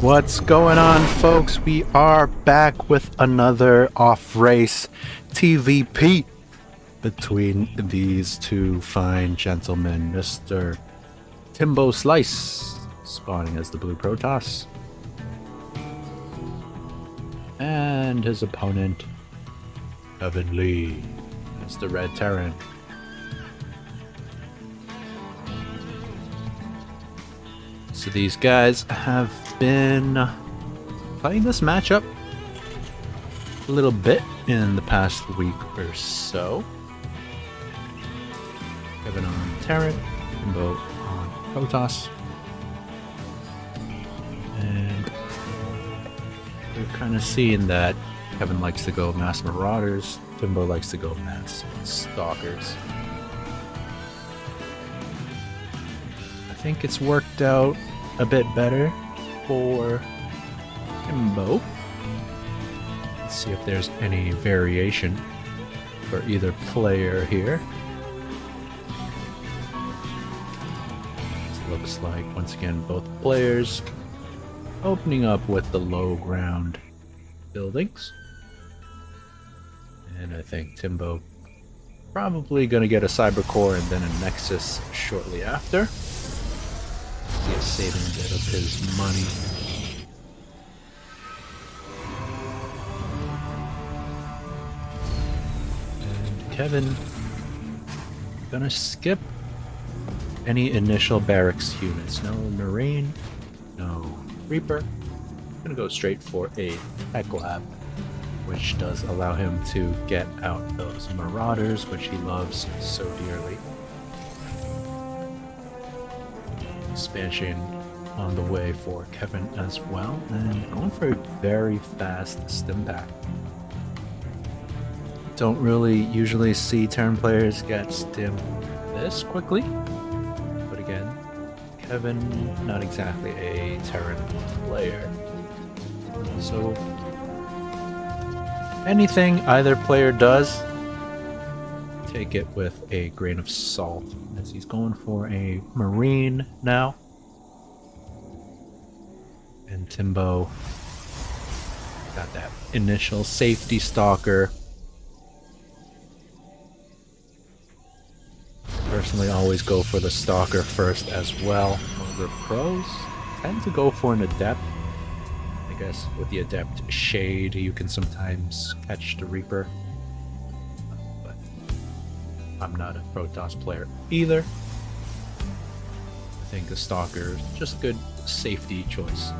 What's going on, folks? We are back with another off-race TVP between these two fine gentlemen, Mr. Timbo Slice, spawning as the Blue Protoss, and his opponent, Kevin Lee, as the Red Terran. So these guys have been playing this matchup a little bit in the past week or so. Kevin on Terran, Timbo on Protoss. And we're kind of seeing that Kevin likes to go Mass Marauders, Timbo likes to go Mass Stalkers. I think it's worked out a bit better for Timbo. Let's see if there's any variation for either player here. It looks like, once again, both players opening up with the low ground buildings. And I think Timbo probably going to get a Cyber Core and then a Nexus shortly after. He's saving a bit of his money. And Kevin gonna skip any initial barracks units. No Marine, no Reaper. Gonna go straight for a Tech Lab, which does allow him to get out those Marauders, which he loves so dearly. Expansion on the way for Kevin as well, and going for a very fast stim pack. Don't really usually see Terran players get stim this quickly, but again, Kevin, not exactly a Terran player, so anything either player does, take it with a grain of salt, as he's going for a Marine now. And Timbo got that initial safety Stalker. Personally, always go for the Stalker first as well. The pros tend to go for an Adept. I guess with the Adept Shade, you can sometimes catch the Reaper. I'm not a Protoss player either. I think the Stalker is just a good safety choice.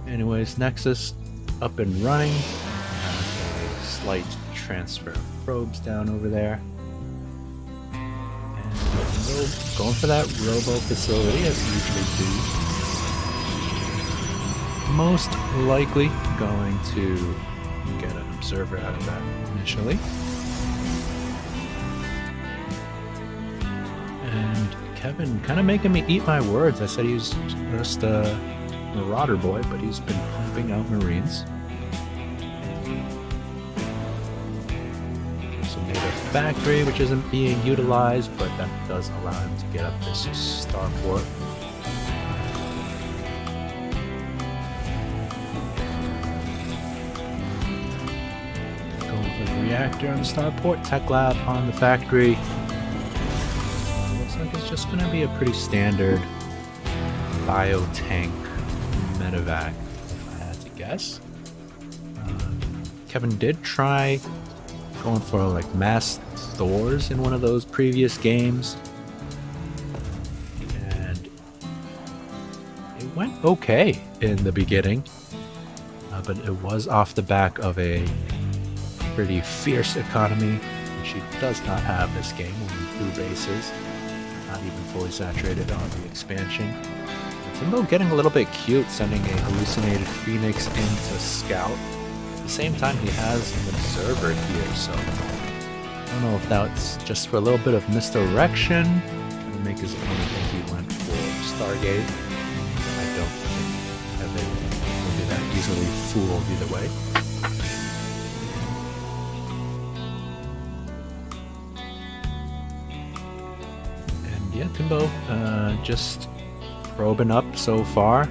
Anyways, Nexus up and running. A slight transfer of probes down over there. And going for that Robo facility as you usually do. Most likely going to get an observer out of that initially. And Kevin kind of making me eat my words. I said he's just a Marauder boy, but he's been pumping out Marines. So made a factory which isn't being utilized, but that does allow him to get up this starport. Going for the reactor on the starport, Tech Lab on the factory. It's just going to be a pretty standard biotank medevac, if I had to guess. Kevin did try going for like mass Thors in one of those previous games, and it went okay in the beginning, but it was off the back of a pretty fierce economy, which he does not have this game, only 2 bases. Not even fully saturated on the expansion. Timbo getting a little bit cute, sending a hallucinated Phoenix in to scout. At the same time, he has an observer here, so I don't know if that's just for a little bit of misdirection, to make his opponent think he went for Stargate. I don't think Kevin will be that easily fooled either way. Yeah, Timbo just probing up so far.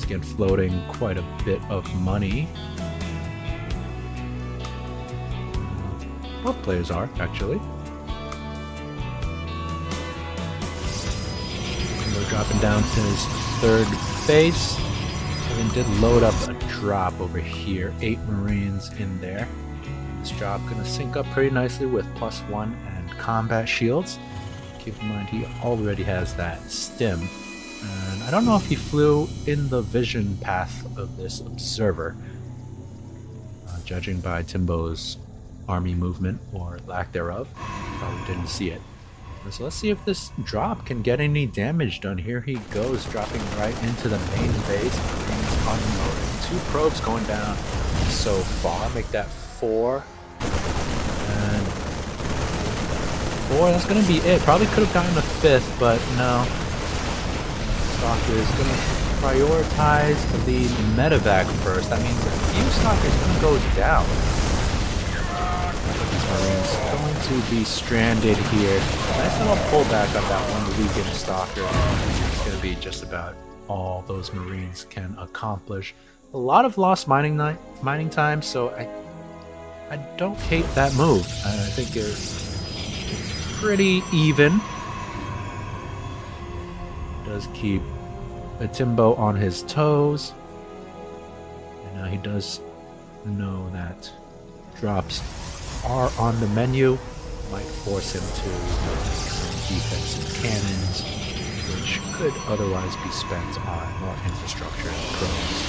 again, floating quite a bit of money. Both players are, actually. We're dropping down to his third base. Kevin did load up a drop over here. 8 Marines in there. This drop gonna sync up pretty nicely with +1 and combat shields. Keep in mind he already has that stim. And I don't know if he flew in the vision path of this observer. Judging by Timbo's army movement or lack thereof, probably didn't see it. So let's see if this drop can get any damage done. Here he goes, dropping right into the main base. Unloading. 2 probes going down so far. Make that 4. And 4, that's going to be it. Probably could have gotten a 5th, but no. Stalker is going to prioritize the medevac first. That means a few Stalkers going to go down. Marines going to be stranded here. Nice little pullback on that one weakened Stalker. It's going to be just about all those Marines can accomplish. A lot of lost mining time, so I don't hate that move. I think it's pretty even. Does keep Timbo on his toes. And now he does know that drops are on the menu. Might force him to make some defensive cannons, which could otherwise be spent on more infrastructure and probes.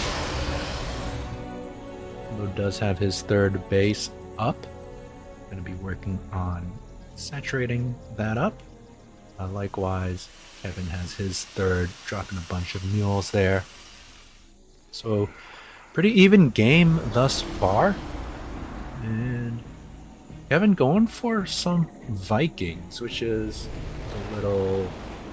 Timbo does have his third base up. Going to be working on saturating that up. Likewise, Kevin has his third, dropping a bunch of mules there. So, pretty even game thus far. And Kevin going for some Vikings, which is a little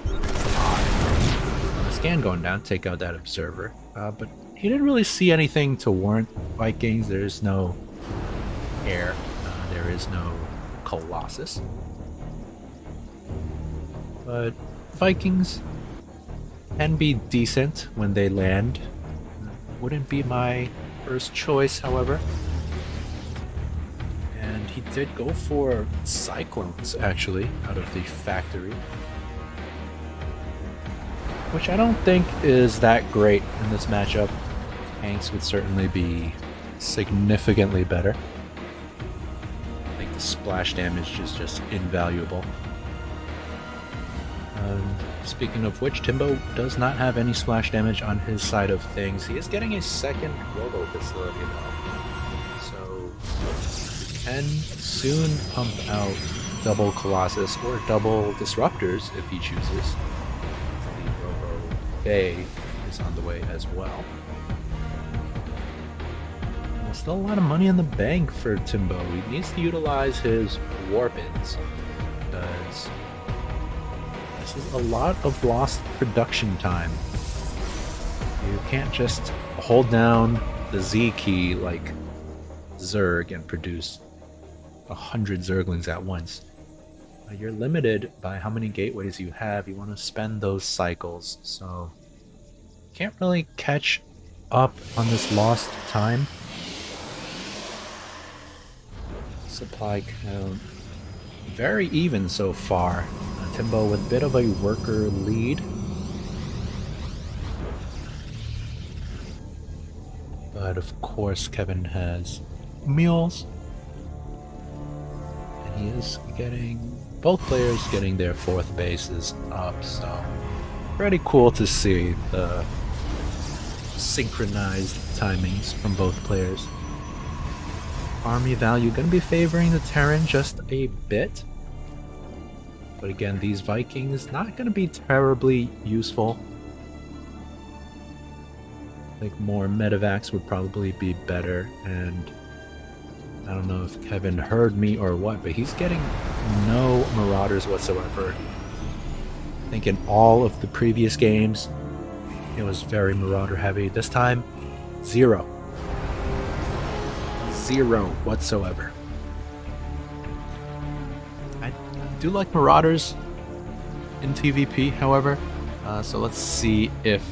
odd. Scan going down, take out that observer. But he didn't really see anything to warrant Vikings. There is no air. There is no Colossus. But Vikings can be decent when they land. Wouldn't be my first choice, however. And he did go for Cyclones, actually, out of the factory. Which I don't think is that great in this matchup. Tanks would certainly be significantly better. I think the splash damage is just invaluable. Speaking of which, Timbo does not have any splash damage on his side of things. He is getting a second robo facility though. So he can soon pump out double Colossus or double Disruptors if he chooses. The Robo Bay is on the way as well. There's still a lot of money in the bank for Timbo. He needs to utilize his Warp-ins because this is a lot of lost production time. You can't just hold down the Z key like Zerg and produce 100 Zerglings at once. You're limited by how many gateways you have. You want to spend those cycles, so can't really catch up on this lost time. Supply count very even so far. Timbo with a bit of a worker lead. But of course Kevin has mules. And he is getting, both players getting their fourth bases up, so pretty cool to see the synchronized timings from both players. Army value going to be favoring the Terran just a bit. But again, these Vikings not going to be terribly useful. I think more medevacs would probably be better, and I don't know if Kevin heard me or what, but he's getting no Marauders whatsoever. I think in all of the previous games, it was very Marauder heavy. This time, zero. Zero whatsoever. I do like Marauders in TVP, however, so let's see if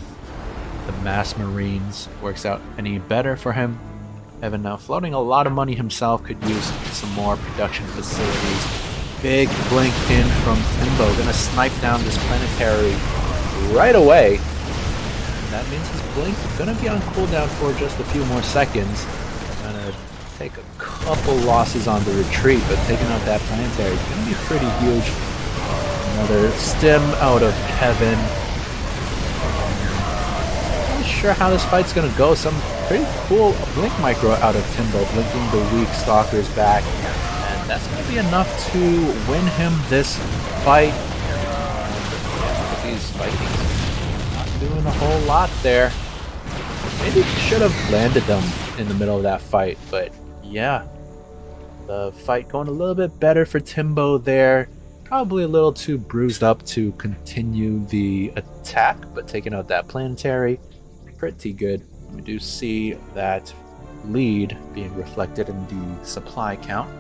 the mass marines works out any better for him. Kevin now floating a lot of money himself, could use some more production facilities. Big blink in from Timbo, gonna snipe down this planetary right away. And that means his blink is gonna be on cooldown for just a few more seconds. Gonna take a couple losses on the retreat, but taking out that planetary is gonna be pretty huge. Another stim out of Kevin. Not sure how this fight's gonna go. Some pretty cool blink micro out of Timbo, blinking the weak stalkers back. And that's gonna be enough to win him this fight. These Vikings not doing a whole lot there. Maybe should have landed them in the middle of that fight, but yeah. The fight going a little bit better for Timbo there. Probably a little too bruised up to continue the attack, but taking out that planetary, pretty good. We do see that lead being reflected in the supply count.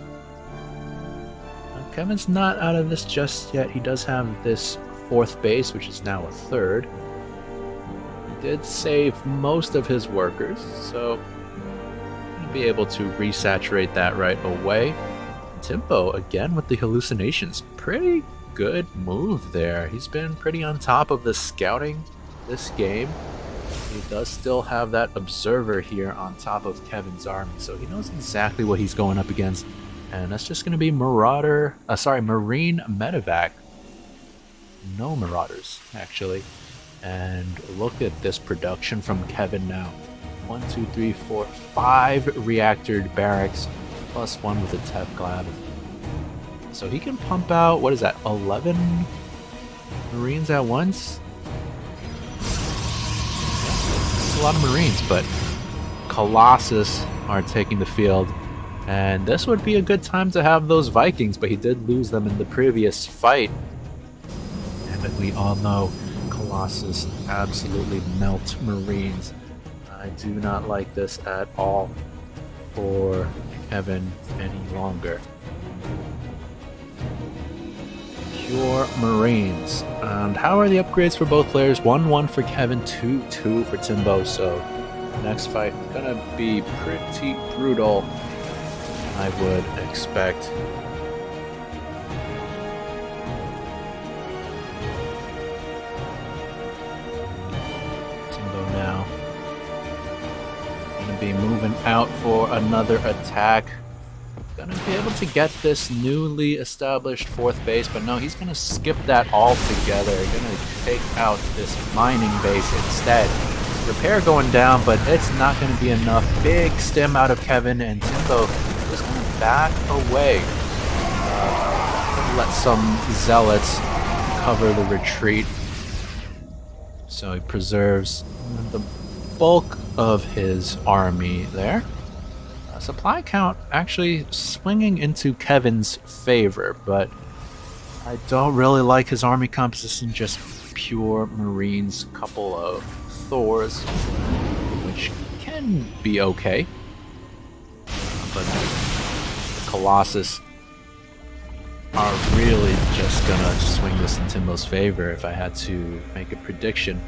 Kevin's not out of this just yet. He does have this 4th base, which is now a 3rd. He did save most of his workers, so he'll be able to resaturate that right away. Timbo, again with the hallucinations. Pretty good move there. He's been pretty on top of the scouting this game. He does still have that observer here on top of Kevin's army, so he knows exactly what he's going up against. And that's just going to be Marine Medevac. No Marauders, actually. And look at this production from Kevin now. 1, 2, 3, 4, 5 reactor barracks, plus 1 with a Tevglab. So he can pump out, what is that, 11 Marines at once? That's a lot of Marines, but Colossus are taking the field. And this would be a good time to have those Vikings, but he did lose them in the previous fight. And we all know Colossus absolutely melt Marines. I do not like this at all for Kevin any longer. Pure Marines. And how are the upgrades for both players? 1-1 for Kevin, 2-2 for Timbo. So next fight gonna be pretty brutal, I would expect. Timbo now gonna be moving out for another attack. Gonna be able to get this newly established 4th base, but no, he's gonna skip that altogether. Gonna take out this mining base instead. Repair going down, but it's not gonna be enough. Big stim out of Kevin, and Timbo is gonna back away. Let some zealots cover the retreat. So he preserves the bulk of his army there. Supply count actually swinging into Kevin's favor, but I don't really like his army composition, just pure Marines, couple of Thors, which can be okay. But the Colossus are really just gonna swing this in Timbo's favor if I had to make a prediction.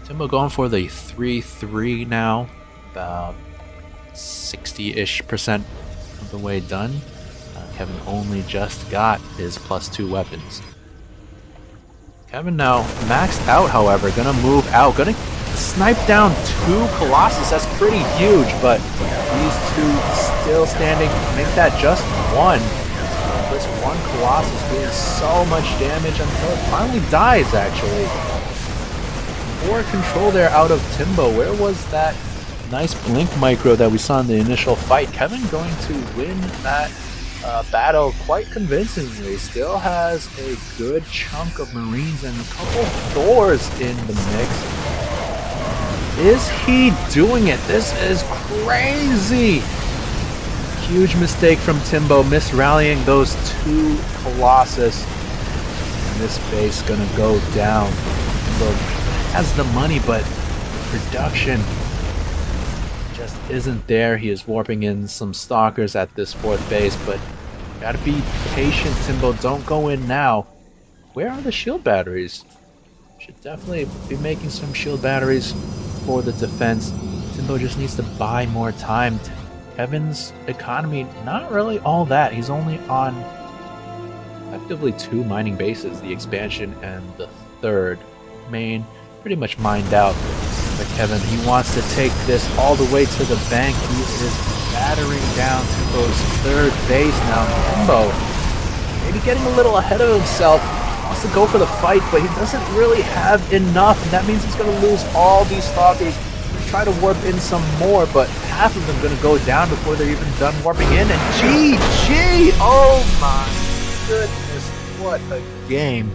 Timbo going for the 3-3 now, about 60-ish% of the way done. Kevin only just got his +2 weapons. Kevin now maxed out, however, gonna move out, gonna snipe down 2 Colossus. That's pretty huge, but these 2 still standing, make that just 1. This 1 Colossus doing so much damage until it finally dies, actually. More control there out of Timbo. Where was that nice blink micro that we saw in the initial fight? Kevin going to win that battle quite convincingly. Still has a good chunk of Marines and a couple Thors in the mix. Is he doing it? This is crazy! Huge mistake from Timbo, misrallying those 2 Colossus. And this base gonna go down. Timbo has the money, but production just isn't there. He is warping in some stalkers at this 4th base, but gotta be patient, Timbo. Don't go in now. Where are the shield batteries? Should definitely be making some shield batteries for the defense. Timbo just needs to buy more time. Kevin's economy, not really all that. He's only on effectively 2 mining bases, the expansion and the third main, pretty much mined out. But Kevin, he wants to take this all the way to the bank. He is battering down Timbo's third base now. Timbo, maybe getting a little ahead of himself, wants to go for the fight, but he doesn't really have enough, and that means he's going to lose all these stalkers. Try to warp in some more, but half of them going to go down before they're even done warping in, and GG! Oh my goodness, what a game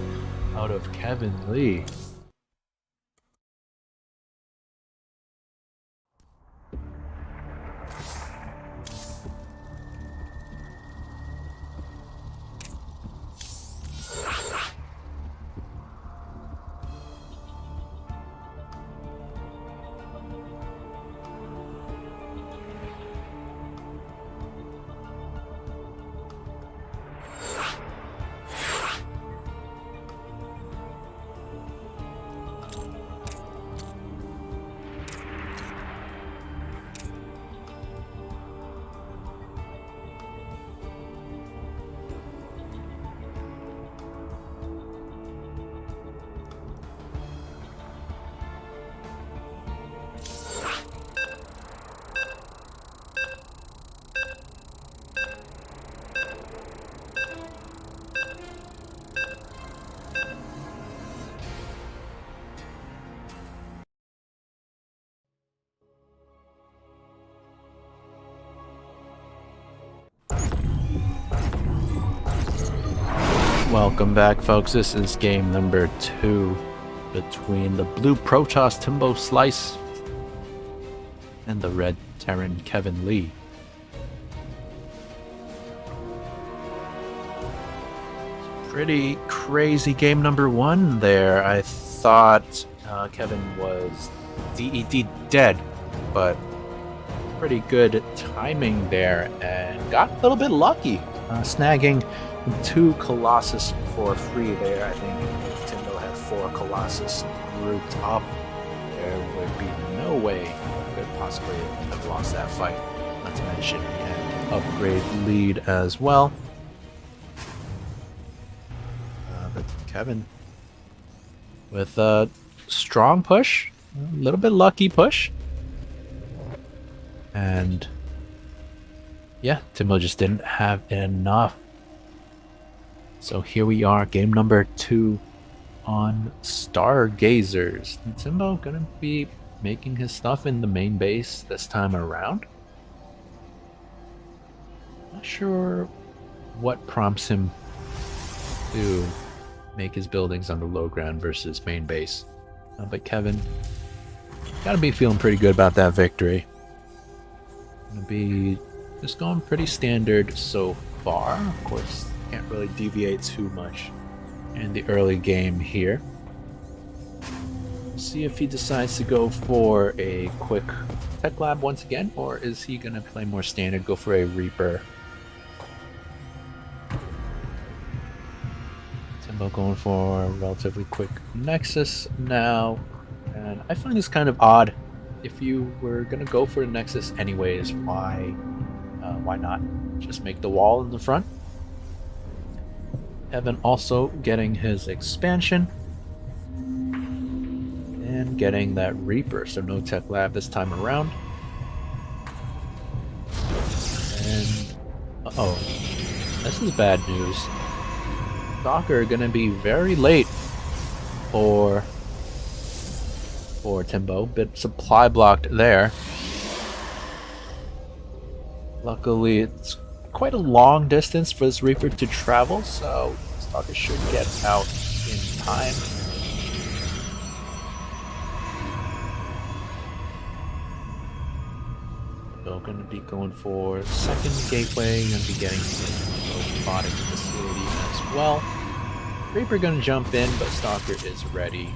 out of Kevin Lee. Welcome back, folks. This is game number 2 between the blue Protoss Timbo Slice and the red Terran Kevin Lee. Pretty crazy game number 1 there. I thought Kevin was DED dead, but pretty good timing there and got a little bit lucky, snagging 2 Colossus for free there. I think Timbo had 4 Colossus grouped up. There would be no way he could possibly have lost that fight. Not to mention he had upgrade lead as well. But Kevin with a strong push, a little bit lucky push. And yeah, Timbo just didn't have enough. So here we are, game number 2 on Stargazers. And Timbo gonna be making his stuff in the main base this time around. Not sure what prompts him to make his buildings on the low ground versus main base. But Kevin, gotta be feeling pretty good about that victory. Gonna be just going pretty standard so far. Of course, can't really deviate too much in the early game here. See if he decides to go for a quick tech lab once again, or is he gonna play more standard, go for a Reaper? Timbo going for a relatively quick Nexus now, and I find this kind of odd. If you were gonna go for a Nexus anyways, why not just make the wall in the front? Evan also getting his expansion and getting that Reaper, so no tech lab this time around. And uh-oh, this is bad news. Stalker gonna be very late for Timbo, bit supply blocked there. Luckily, it's quite a long distance for this Reaper to travel, so Stalker should get out in time. So going to be going for second gateway, going to be getting the robotics facility as well. Reaper going to jump in, but Stalker is ready.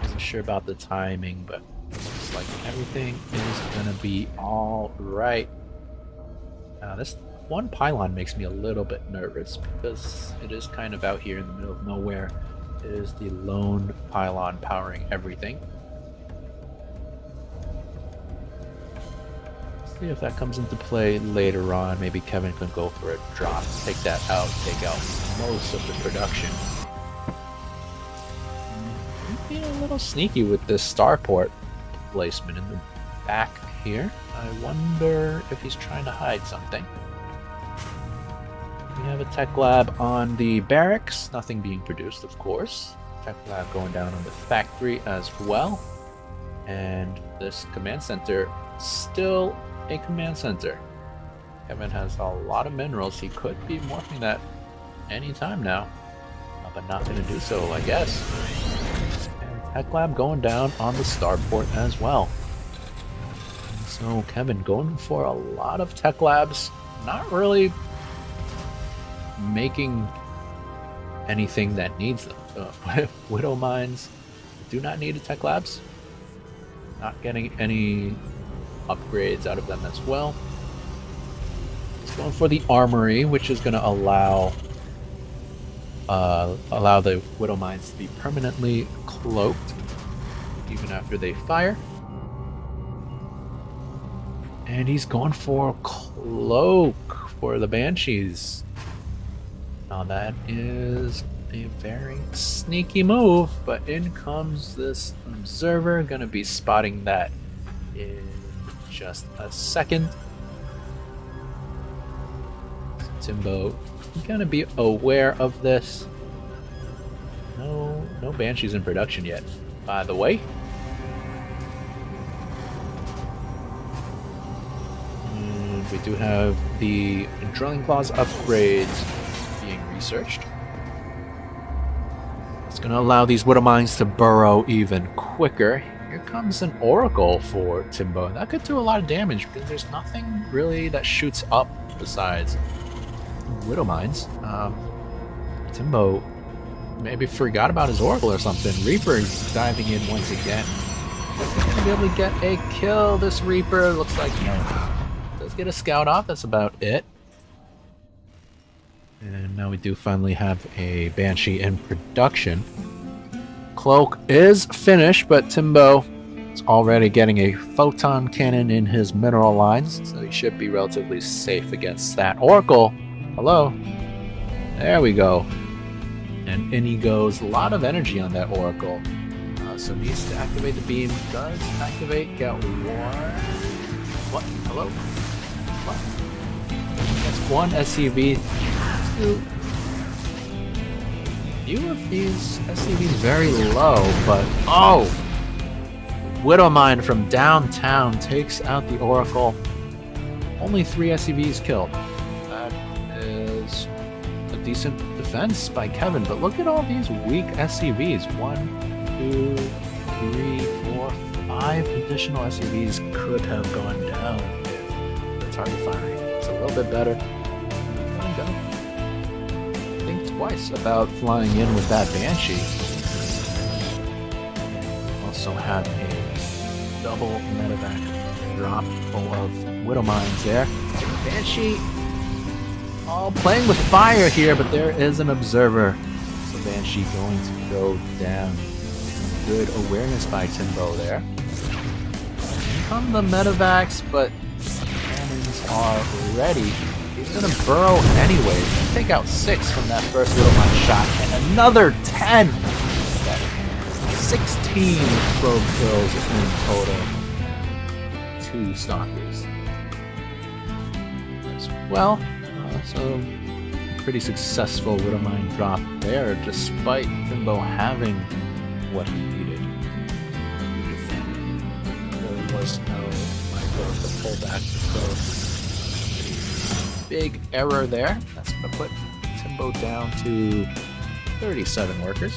Wasn't sure about the timing, but looks like everything is going to be all right. This one pylon makes me a little bit nervous because it is kind of out here in the middle of nowhere. is the lone pylon powering everything. See if that comes into play later on. Maybe Kevin can go for a drop, take that out, take out most of the production. He's being a little sneaky with this starport placement in the back here. I wonder if he's trying to hide something. We have a tech lab on the barracks, nothing being produced, of course. Tech lab going down on the factory as well. And this command center, still a command center. Kevin has a lot of minerals. He could be morphing that anytime now, but not going to do so, I guess. And tech lab going down on the starport as well. So Kevin going for a lot of tech labs, not really making anything that needs them. Widow mines do not need a tech labs. Not getting any upgrades out of them as well. It's going for the armory, which is going to allow the widow mines to be permanently cloaked even after they fire. And he's going for cloak for the banshees. Now that is a very sneaky move, but in comes this observer, gonna be spotting that in just a second. Timbo gonna be aware of this. No banshees in production yet, by the way. And we do have the drilling claws upgrades being researched. It's going to allow these widow mines to burrow even quicker. Here comes an oracle for Timbo. That could do a lot of damage because there's nothing really that shoots up besides widow mines. Timbo maybe forgot about his oracle or something. Reaper diving in once again. Gonna be able to get a kill. This Reaper looks like no. Does get a scout off. That's about it. And now we do finally have a Banshee in production. Cloak is finished, but Timbo is already getting a photon cannon in his mineral lines, so he should be relatively safe against that. Oracle! Hello? There we go. And in he goes. A lot of energy on that Oracle. So needs to activate the beam. Does activate. Get one. What? Hello? What? That's one SCV. Few of these SCVs very low, but oh! Widow Mine from downtown takes out the Oracle. Only 3 SCVs killed. That is a decent defense by Kevin, but look at all these weak SCVs. 1, 2, 3, 4, 5 additional SCVs could have gone down if the target firing was a little bit better. Think twice about flying in with that Banshee. Also have a double medevac drop full of Widow Mines there. Banshee all playing with fire here, but there is an observer. So Banshee going to go down. Good awareness by Timbo there. Here come the medevacs, but the cannons are ready. He's gonna burrow anyway. Take out 6 from that first Widow Mine shot, and another 10! 16 probe kills in total. 2 stalkers. As well, so pretty successful Widow Mine drop there, despite Timbo having what he needed. There was no micro to pull back the probe. Big error there. That's going to put Timbo down to 37 workers.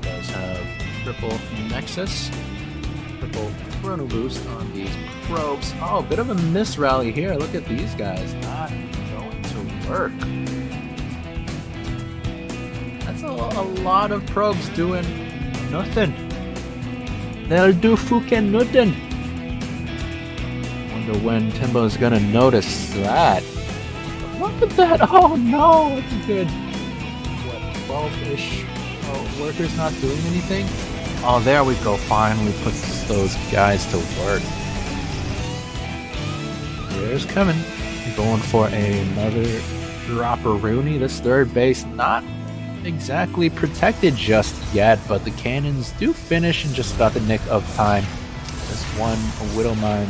Does have triple Nexus, triple Chrono Boost on these probes. Oh, a bit of a miss rally here. Look at these guys not going to work. That's a lot of probes doing nothing. They'll do fucking nothing. When Timbo's gonna notice that. What? Look at that! Oh no! It's a good, what, 12-ish workers not doing anything? Oh, there we go. Finally puts those guys to work. There's Kevin going for another dropper-rooney. This third base not exactly protected just yet, but the cannons do finish in just about the nick of time. This one Widowmine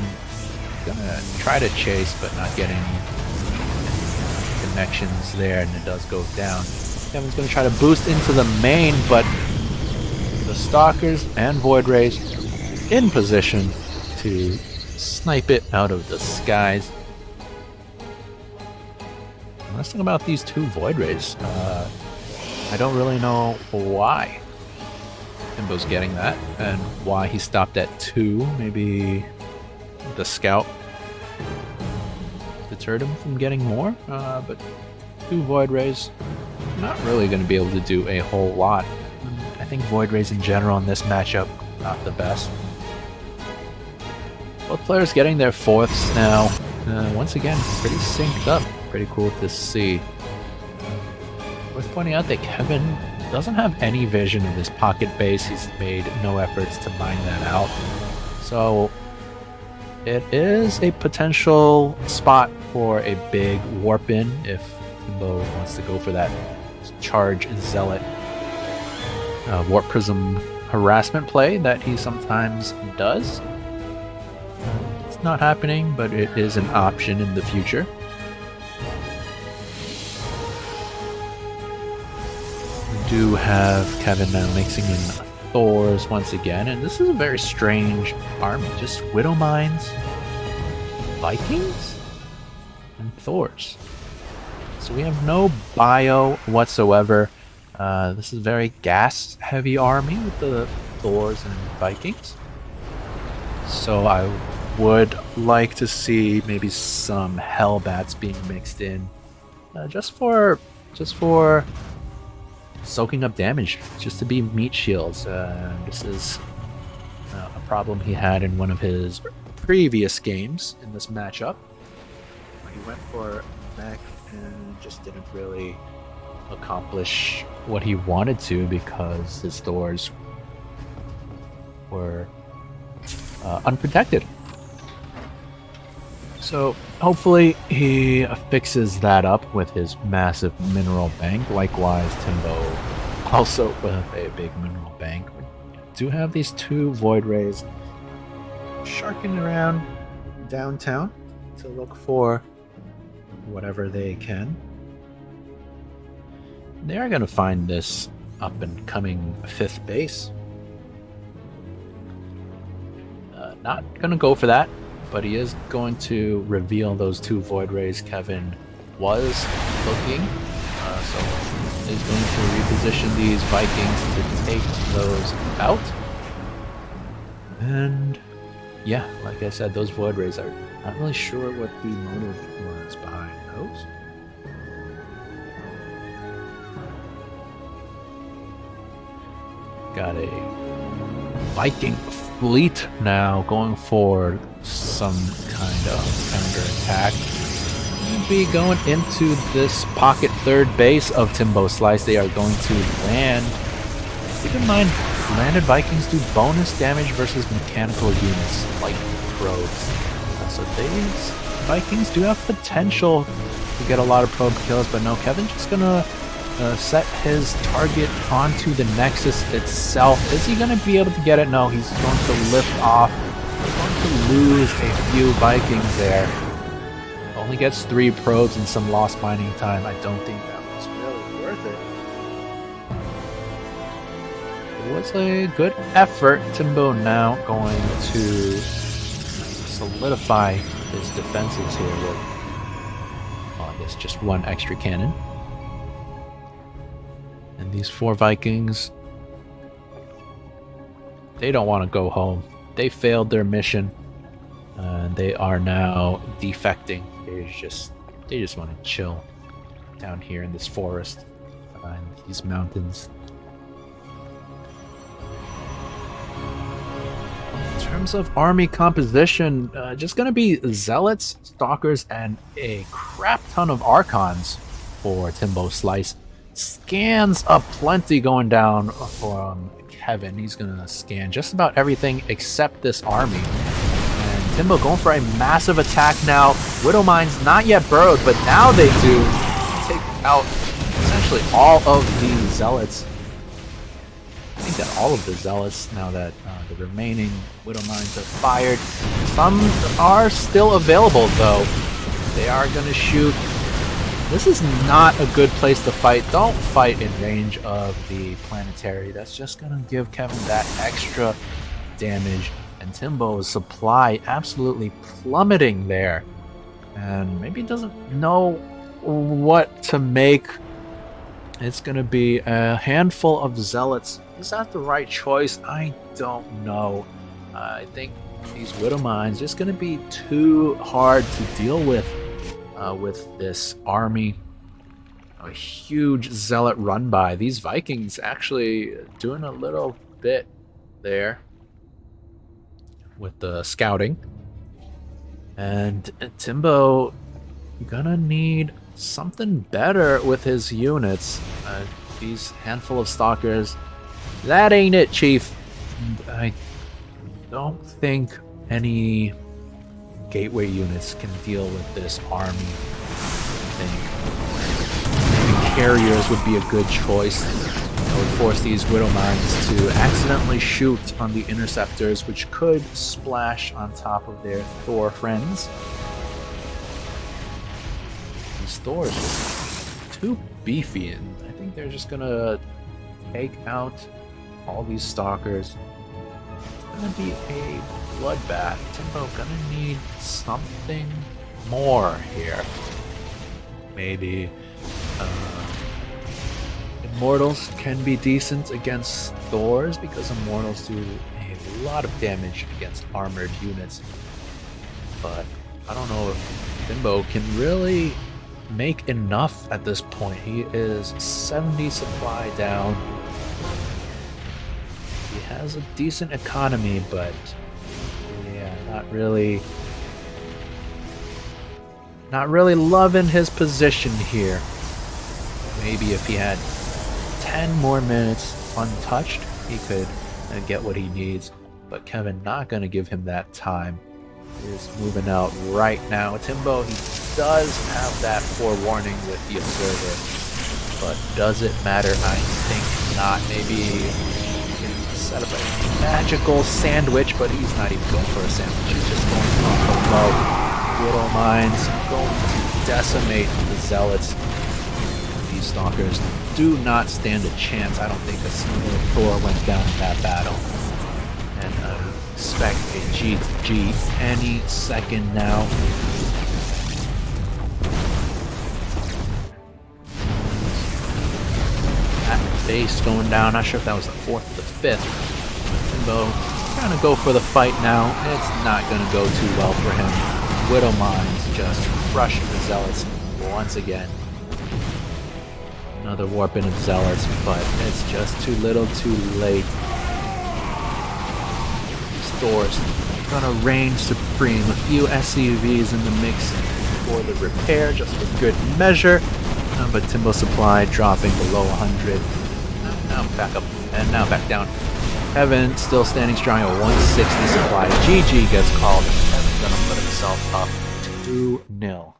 gonna try to chase, but not getting connections there, and it does go down. Kevin's gonna try to boost into the main, but the Stalkers and Void Rays in position to snipe it out of the skies. And let's talk about these two Void Rays. I don't really know why Timbo's getting that and why he stopped at 2. Maybe the scout deterred him from getting more, but 2 Void Rays, not really going to be able to do a whole lot. I think Void Rays in general in this matchup, not the best. Both players getting their 4ths now. Once again, pretty synced up. Pretty cool to see. Worth pointing out that Kevin doesn't have any vision of this pocket base. He's made no efforts to mine that out. So it is a potential spot for a big warp in if Timbo wants to go for that charge zealot warp prism harassment play that he sometimes does. It's not happening, but it is an option in the future. We do have Kevin now mixing in Thors once again, and this is a very strange army. Just Widowmines, Vikings, and Thors. So we have no bio whatsoever. This is a very gas-heavy army with the Thors and Vikings. So I would like to see maybe some Hellbats being mixed in, just for soaking up damage, just to be meat shields. This is a problem he had in one of his previous games in this matchup. He went for mech and just didn't really accomplish what he wanted to because his Thors were unprotected. So hopefully he fixes that up with his massive mineral bank. Likewise, Timbo also with a big mineral bank. We do have these 2 Void Rays sharking around downtown to look for whatever they can. They are going to find this up and coming 5th base. Not going to go for that, but he is going to reveal those 2 Void Rays Kevin was looking. So he's going to reposition these Vikings to take those out. And yeah, like I said, those Void Rays are not really sure what the motive was behind those. Got a Viking fleet now going for some kind of counterattack. Be going into this pocket 3rd base of Timbo Slice. They are going to land. Keep in mind, landed Vikings do bonus damage versus mechanical units like probes. So these Vikings do have potential to get a lot of probe kills, but no, Kevin's just gonna set his target onto the Nexus itself. Is he going to be able to get it? No, he's going to lift off. He's going to lose a few Vikings there. Only gets 3 probes and some lost mining time. I don't think that was really worth it. It was a good effort. Timbo now going to solidify his defenses here with, I guess, just 1 extra cannon. And these 4 Vikings, they don't want to go home. They failed their mission, and they are now defecting. They just want to chill down here in this forest behind these mountains. In terms of army composition, just going to be zealots, stalkers, and a crap ton of archons for Timbo Slice. Scans up plenty going down from Kevin. He's going to scan just about everything except this army. And Timbo going for a massive attack now. Widowmines not yet burrowed, but now they do take out essentially all of the zealots. I think that all of the zealots, now that the remaining Widowmines are fired. Some are still available, though. They are going to shoot. This is not a good place to fight. Don't fight in range of the planetary. That's just going to give Kevin that extra damage. And Timbo's supply absolutely plummeting there. And maybe doesn't know what to make. It's going to be a handful of zealots. Is that the right choice? I don't know. I think these Widowmines just going to be too hard to deal with this army. A huge zealot run by. These Vikings actually doing a little bit there with the scouting. And Timbo gonna need something better with his units. These handful of stalkers, that ain't it, Chief. I don't think any gateway units can deal with this army. I think maybe carriers would be a good choice. That would force these Widowmines to accidentally shoot on the interceptors, which could splash on top of their Thor friends. These Thors are too beefy, and I think they're just gonna take out all these stalkers. It's gonna be a bloodbath. Timbo gonna need something more here. Maybe Immortals can be decent against Thors because Immortals do a lot of damage against armored units. But I don't know if Timbo can really make enough at this point. He is 70 supply down. He has a decent economy, but yeah, not really loving his position here. Maybe if he had 10 more minutes untouched, he could get what he needs. But Kevin not going to give him that time. He is moving out right now. Timbo, he does have that forewarning with the Observer. But does it matter? I think not. Maybe he can set up a magical sandwich, but he's not even going for a sandwich. He's just going from below. Widowmines going to decimate the Zealots. These Stalkers do not stand a chance. I don't think a single Thor went down in that battle. And I expect a GG any second now. That base going down. Not sure if that was the 4th or the 5th. Timbo trying to go for the fight now. It's not going to go too well for him. Widowmines just crushing the Zealots once again. Another warping of Zealots, but it's just too little too late. Thors gonna reign supreme. A few SCVs in the mix for the repair, just for good measure. But Timbo supply dropping below 100. Now back up, and now back down. Kevin still standing strong at 160 supply. GG gets called, and Kevin's gonna put himself up 2-0.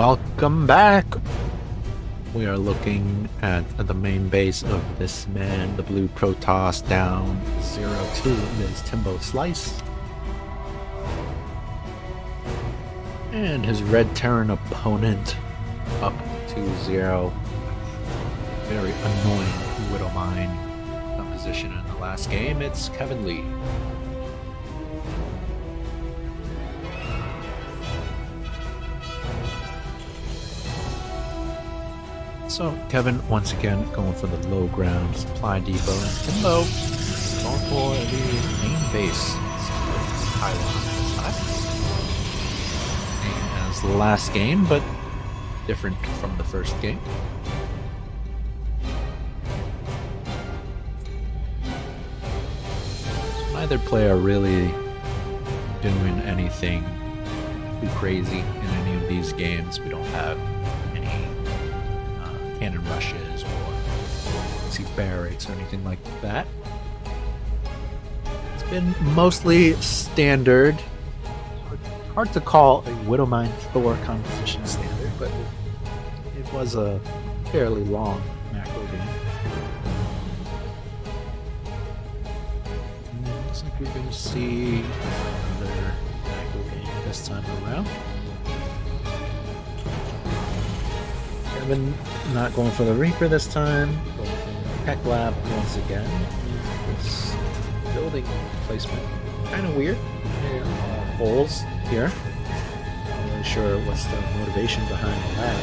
welcome back. We are looking at the main base of this man, the blue Protoss, down 0-2 against Timbo Slice. And his red Terran opponent up 2-0. Very annoying Widowmine composition in the last game. It's Kevin Lee. So Kevin once again going for the low ground supply depot, and Timbo going for the main base. Pylon this time. Same as the last game, but different from the first game. So neither player really doing anything too crazy in any of these games. We don't have any cannon rushes or see barracks or anything like that. It's been mostly standard. Hard to call a Widowmine Thor composition standard, but it was a fairly long macro game. And looks like we're going to see another macro game this time around. Kevin not going for the Reaper this time, going for the Tech Lab once again. This building placement kind of weird. There are holes here. Not really sure what's the motivation behind that.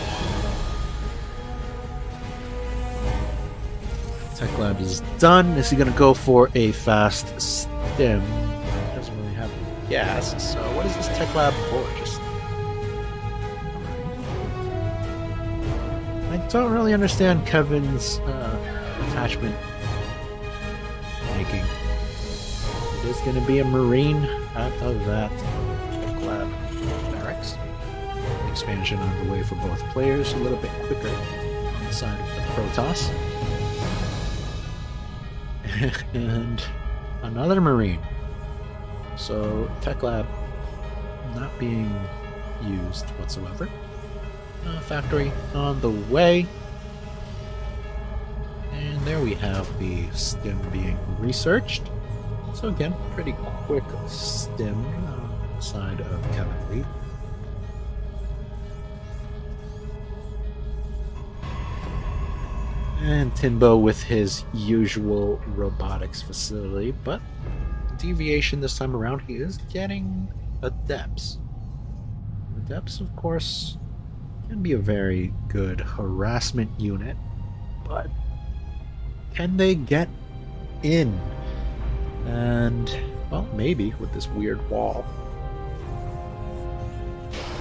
Tech Lab is done. Is he going to go for a fast stim? Doesn't really have gas. So what is this Tech Lab for? Just I don't really understand Kevin's attachment making. It is going to be a Marine out of that Tech Lab barracks. Expansion on the way for both players, a little bit quicker on the side of the Protoss. And another Marine. So Tech Lab not being used whatsoever. Factory on the way. And there we have the stim being researched. So again, pretty quick stim on the side of Kevin Lee. And Timbo with his usual robotics facility, but deviation this time around, he is getting Adepts. Adepts, of course, can be a very good harassment unit, but can they get in? And, well, maybe with this weird wall.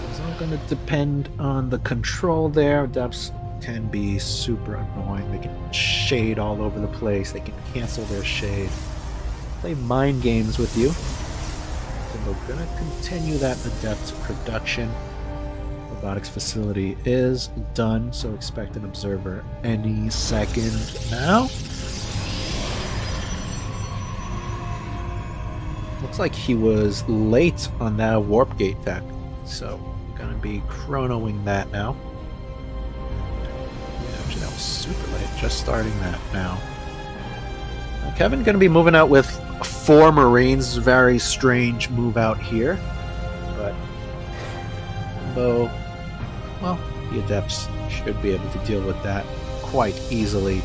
It's all going to depend on the control there. Adepts can be super annoying. They can shade all over the place. They can cancel their shade. Play mind games with you. And we're going to continue that Adept production. Robotics facility is done, so expect an observer any second now. Looks like he was late on that warp gate tech, so we're gonna be chronoing that now. Yeah, actually, that was super late. Just starting that now. Kevin gonna be moving out with 4 Marines. Very strange move out here, but well, the Adepts should be able to deal with that quite easily.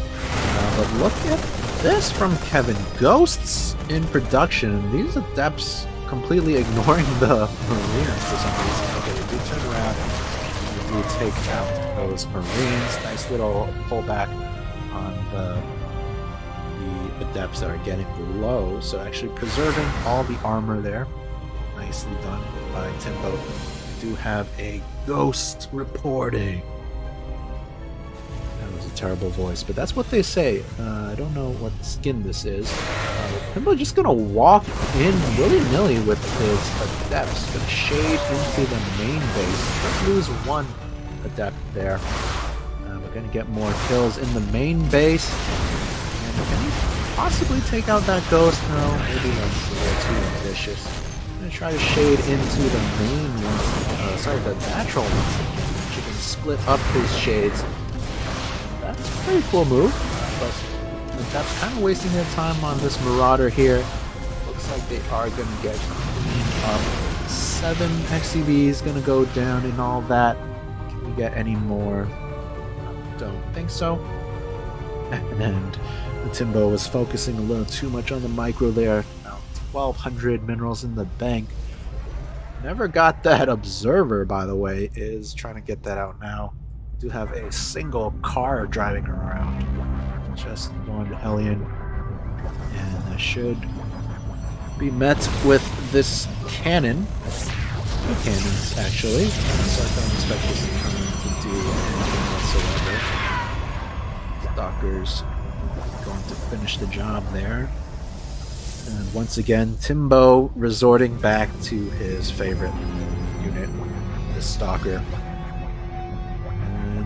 But look at this from Kevin. Ghosts in production. These Adepts completely ignoring the Marines for some reason. Okay, they do turn around and we do take out those Marines. Nice little pullback on the Adepts that are getting low. So actually preserving all the armor there. Nicely done by Timbo. We do have a ghost reporting. That was a terrible voice, but that's what they say. I don't know what skin this is. Timbo just gonna walk in willy-nilly with his Adepts. Gonna shade into the main base. Let's lose 1 Adept there. We're gonna get more kills in the main base. And can he possibly take out that ghost? No, maybe that's a little too ambitious. I'm gonna try to shade into the main one. Sorry, the natural one. split up his shades. That's a pretty cool move, but that's kind of wasting their time on this Marauder here. Looks like they are going to get cleaned up. 7 XCVs going to go down and all that. Can we get any more? Don't think so. And Timbo was focusing a little too much on the micro there. Now 1,200 minerals in the bank. Never got that observer, by the way, is trying to get that out now. Do have a single car driving around. Just one Hellion. And that should be met with this cannon. 2 cannons, actually. So I don't expect this cannon to do anything whatsoever. Stalkers going to finish the job there. And once again, Timbo resorting back to his favorite unit, the Stalker. And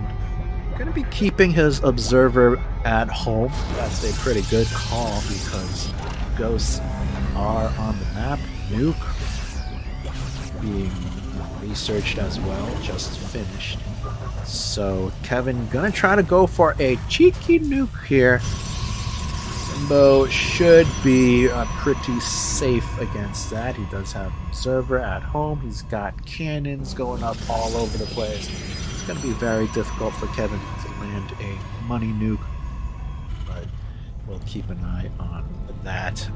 going to be keeping his Observer at home. That's a pretty good call because ghosts are on the map. Nuke being researched as well, just finished. So Kevin gonna try to go for a cheeky nuke here. Timbo should be pretty safe against that. He does have an observer at home. He's got cannons going up all over the place. It's going to be very difficult for Kevin to land a money nuke, but we'll keep an eye on that.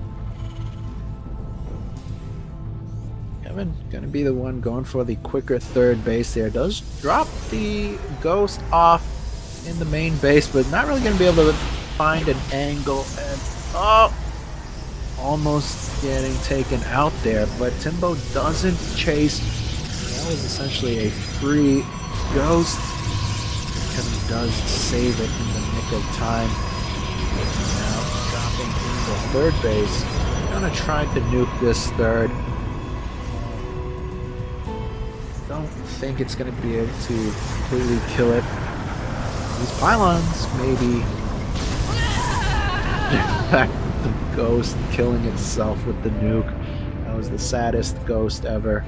Kevin going to be the one going for the quicker third base there. Does drop the ghost off in the main base, but not really going to be able to find an angle, and almost getting taken out there, but Timbo doesn't chase. That was essentially a free ghost. Kevin does save it in the nick of time. Now dropping into third base. Gonna try to nuke this third. Don't think it's gonna be able to completely kill it. These pylons maybe. In fact, the ghost killing itself with the nuke. That was the saddest ghost ever.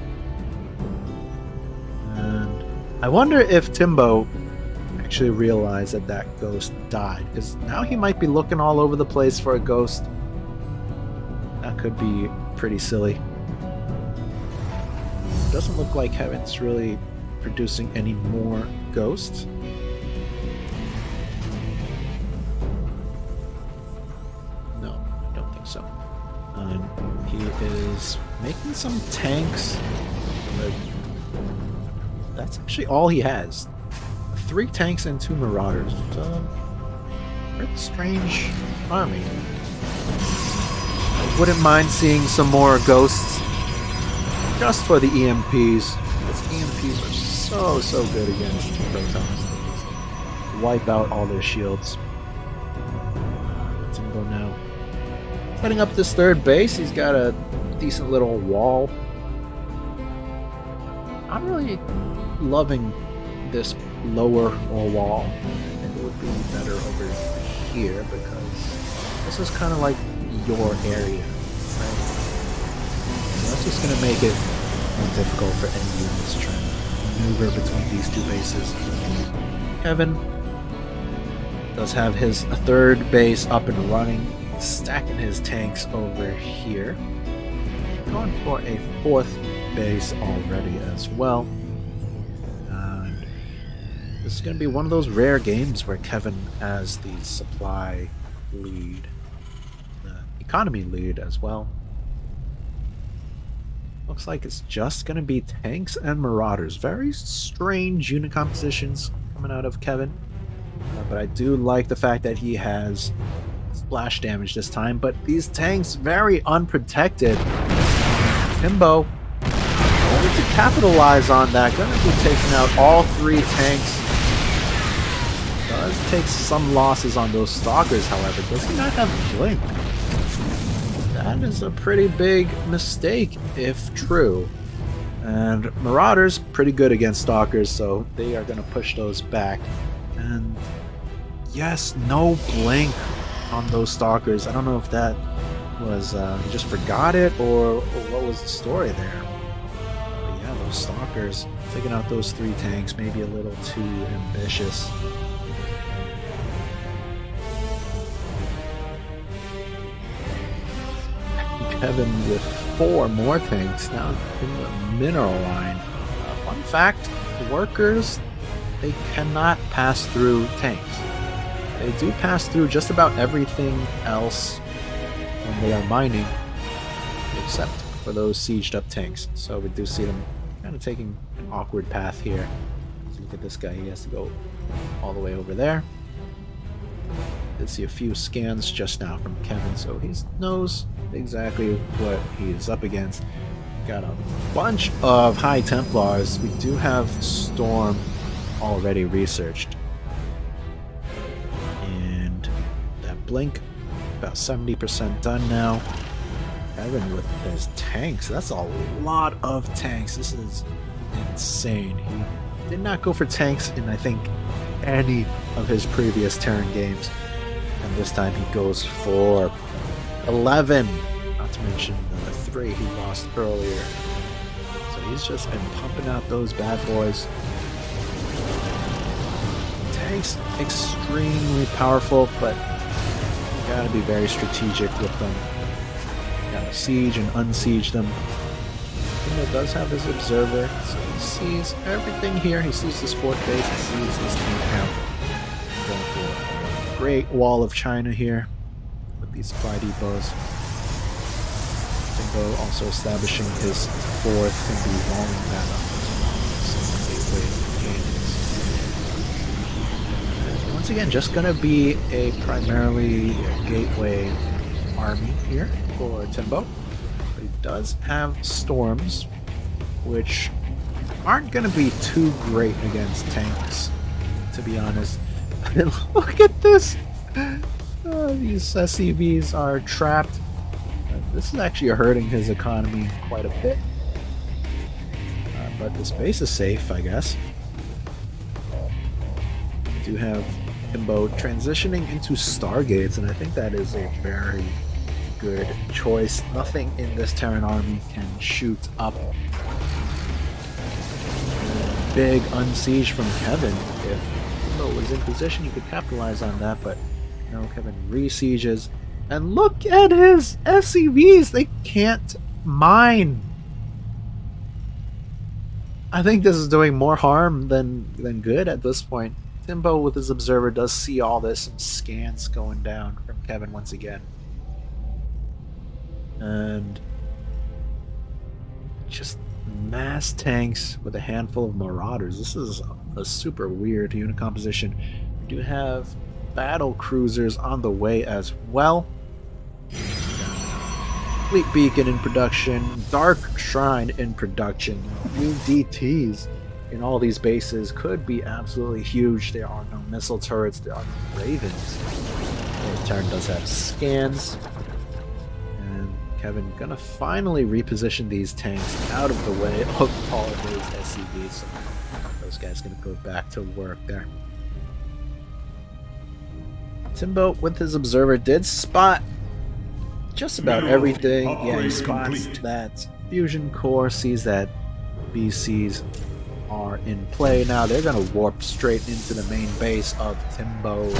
And I wonder if Timbo actually realized that that ghost died, because now he might be looking all over the place for a ghost. That could be pretty silly. Doesn't look like Kevin's really producing any more ghosts. So, he is making some tanks, but that's actually all he has. 3 tanks and 2 Marauders. Pretty strange army. I wouldn't mind seeing some more ghosts, just for the EMPs. Because EMPs are so good against protons. They just wipe out all their shields. Timbo now setting up this third base. He's got a decent little wall. I'm really loving this lower wall. I think it would be better over here because this is kind of like your area. Right? So that's just going to make it more difficult for any units trying to maneuver between these 2 bases. Kevin does have his third base up and running. Stacking his tanks over here. Going for a 4th base already as well. And this is going to be one of those rare games where Kevin has the supply lead, the economy lead as well. Looks like it's just going to be tanks and Marauders. Very strange unit compositions coming out of Kevin. But I do like the fact that he has splash damage this time, but these tanks very unprotected. Timbo only to capitalize on that, gonna be taking out all 3 tanks. Does take some losses on those Stalkers, however. Does he not have Blink? That is a pretty big mistake if true. And Marauders pretty good against Stalkers, so they are gonna push those back. And yes, no Blink on those Stalkers. I don't know if that was he just forgot it or what was the story there. But yeah, those Stalkers Taking out those 3 tanks, maybe a little too ambitious. Kevin with 4 more tanks now in the mineral line. Fun fact, workers, they cannot pass through tanks. They do pass through just about everything else when they are mining, except for those sieged up tanks. So we do see them kind of taking an awkward path here. Let's look at this guy, he has to go all the way over there. Did see a few scans just now from Kevin, so he knows exactly what he's up against. Got a bunch of High Templars. We do have Storm already researched. And that Blink, about 70% done now. Kevin with his tanks, that's a lot of tanks. This is insane. He did not go for tanks in, I think, any of his previous Terran games. And this time he goes for 11. Not to mention the 3 he lost earlier. So he's just been pumping out those bad boys. Tanks extremely powerful, but you gotta be very strategic with them. You gotta siege and unsiege them. He does have his observer, so he sees everything here. He sees this fort base, he sees this tank count. Going for a great wall of China here with these supply depots. Timbo also establishing his 4th and be walling that up. Once again, just gonna be a primarily gateway army here for Timbo. But he does have storms, which aren't gonna be too great against tanks, to be honest. Look at this! These SCVs are trapped. This is actually hurting his economy quite a bit. But this base is safe, I guess. We do have Timbo transitioning into Stargates, and I think that is a very good choice. Nothing in this Terran army can shoot up. Big unsiege from Kevin. If Timbo was in position, you could capitalize on that, but no, Kevin re-sieges. And look at his SCVs! They can't mine! I think this is doing more harm than good at this point. Timbo with his observer does see all this and scans going down from Kevin once again. And just mass tanks with a handful of marauders. This is a super weird unit composition. We do have battle cruisers on the way as well. Fleet Beacon in production, Dark Shrine in production. New DTs in all these bases could be absolutely huge. There are no missile turrets, there are no Ravens. The Terran does have scans. And Kevin gonna finally reposition these tanks out of the way of all of those SCVs. So those guys gonna go back to work there. Timbo with his observer did spot just about everything. Yeah, he spots that fusion core, sees that BCs are in play. Now they're going to warp straight into the main base of Timbo. And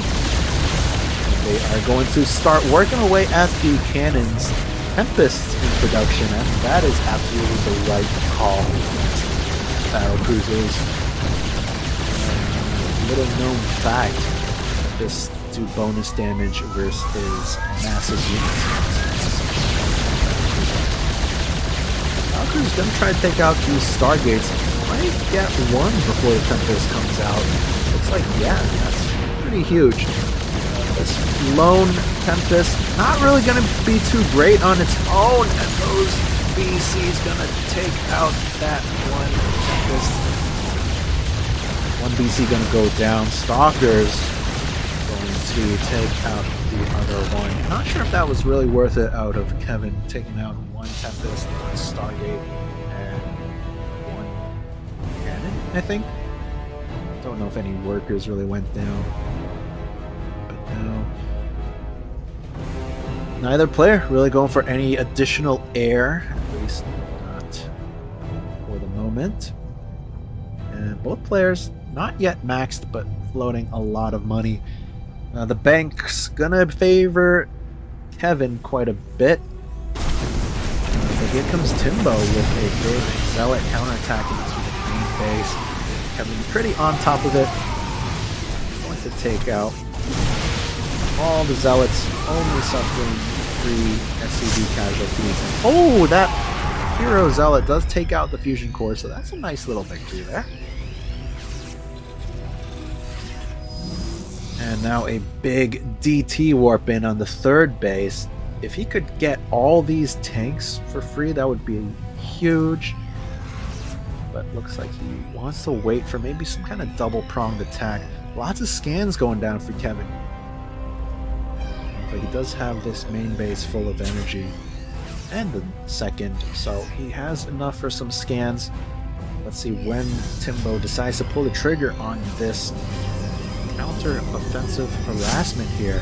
they are going to start working away at the cannons. Tempest in production, and that is absolutely the right call. Battle cruisers. Little known fact, Tempest do bonus damage versus massive units. Valkyrie's gonna try to take out these Stargates. Might get one before the Tempest comes out. Looks like, yeah, that's pretty huge. This lone Tempest, not really gonna be too great on its own, and those BC's gonna take out that one Tempest. One BC gonna go down. Stalkers to take out the other one. Not sure if that was really worth it out of Kevin taking out one Tempest, one Stargate, and one cannon, I think. Don't know if any workers really went down. But no. Neither player really going for any additional air, at least not for the moment. And both players not yet maxed, but floating a lot of money. The bank's gonna favor Kevin quite a bit. So here comes Timbo with a big Zealot counterattacking to the main base. Kevin pretty on top of it. Going to take out all the Zealots, only suffering 3 SCV casualties. And oh, that Hero Zealot does take out the Fusion Core, so that's a nice little victory there. And now a big DT warp in on the third base. If he could get all these tanks for free, that would be huge. But looks like he wants to wait for maybe some kind of double-pronged attack. Lots of scans going down for Kevin. But he does have this main base full of energy. And the second, so he has enough for some scans. Let's see when Timbo decides to pull the trigger on this counter-offensive harassment here.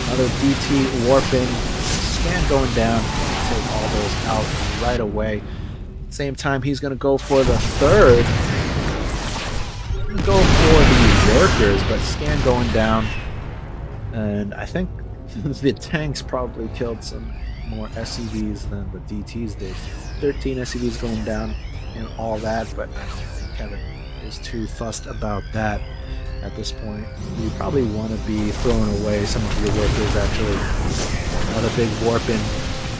Another DT warping, scan going down, take all those out right away. Same time, he's going to go for the third. Go for the workers, but scan going down. And I think the tanks probably killed some more SCVs than the DTs did. 13 SCVs going down and all that, but I don't think Kevin is too fussed about that at this point. You probably want to be throwing away some of your workers, actually. Another big warp in,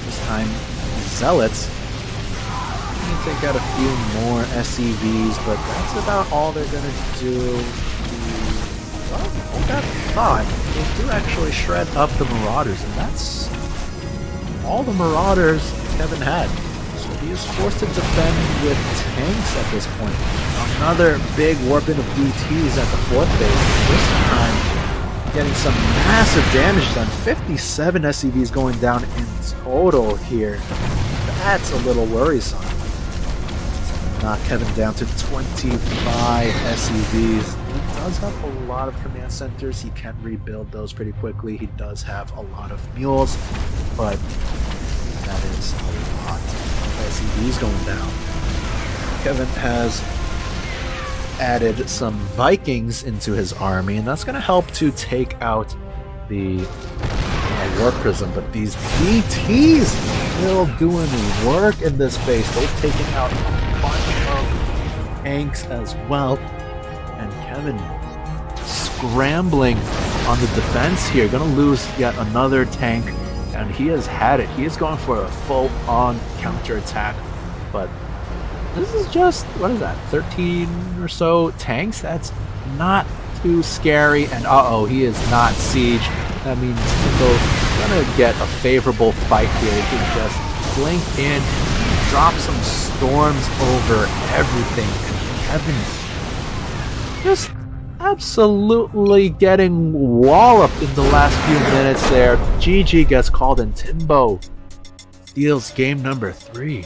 this time Zealots. Take out a few more SCVs, but that's about all they're going to do. Well, hold that thought. They do actually shred up the Marauders, and that's all the Marauders Kevin had. So he is forced to defend with tanks at this point. Another big warping of DTs at the fourth base. This time getting some massive damage done. 57 SCVs going down in total here. That's a little worrisome. Knock Kevin down to 25 SCVs. He does have a lot of command centers. He can rebuild those pretty quickly. He does have a lot of mules, but that is a lot of SCVs going down. Kevin has added some Vikings into his army, and that's going to help to take out the Warp Prism, but these DTs still doing work in this base. They've taken out a bunch of tanks as well, and Kevin scrambling on the defense here, gonna lose yet another tank, and he has had it. He is going for a full-on counterattack, but this is just, what is that, 13 or so tanks? That's not too scary, and uh-oh, he is not siege. That means Timbo's gonna get a favorable fight here. He can just blink in, drop some storms over everything. Kevin just absolutely getting walloped in the last few minutes there. GG gets called, and Timbo steals game number 3.